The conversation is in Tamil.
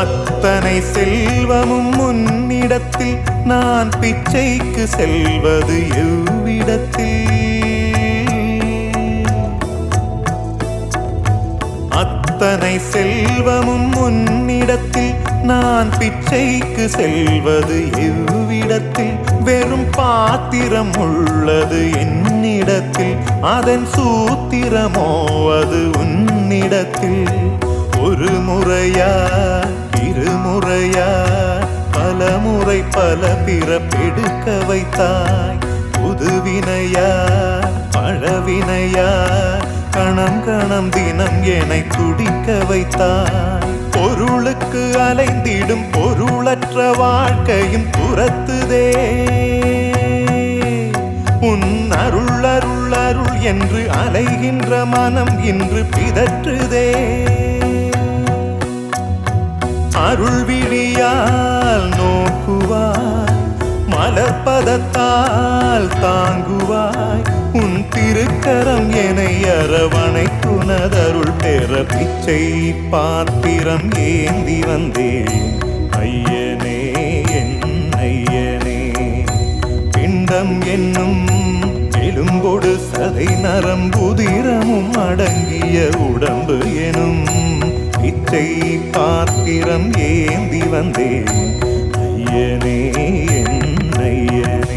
அத்தனை செல்வமும் முன்னிடத்தில் நான் பிச்சைக்கு செல்வது எவ்விடத்தில்? அத்தனை செல்வமும் முன்னிடத்தில் நான் பிச்சைக்கு செல்வது எவ்விடத்தில்? வெறும் பாத்திரம் உள்ளது என்னிடத்தில், அதன் சூத்திரமோ அது உன்னிடத்தில். ஒரு முறையா இருமுறையா பல முறை பல பிறப்பெடுக்க வைத்தாய். புதுவினையா பழவினையா கணம் கணம் தினம் என்னை துடிக்க வைத்தாய். பொருளுக்கு அலைந்திடும் பொருளற்ற வாழ்க்கையும் துரத்துதே. உன் அருள் அருள் அருள் என்று அலைகின்ற மனம் இன்று பிதற்றுதே. அருள் விழியால் நோக்குவாய், மலர்பதத்தால் தாங்குவாய். உன் திருக்கரம் என்னை அரவணைக்குனதருள் பெற பிச்சை பாத்திரம் ஏந்தி வந்தேன். ஐயனே என் ஐயனே, பிண்டம் என்னும் எலும்பொடு சதை நரம்புதிரமும் அடங்கிய உடம்பு எனும் பிச்சை பாத்திரம் ஏந்தி வந்தேன். ஐயனே என் ஐயனே.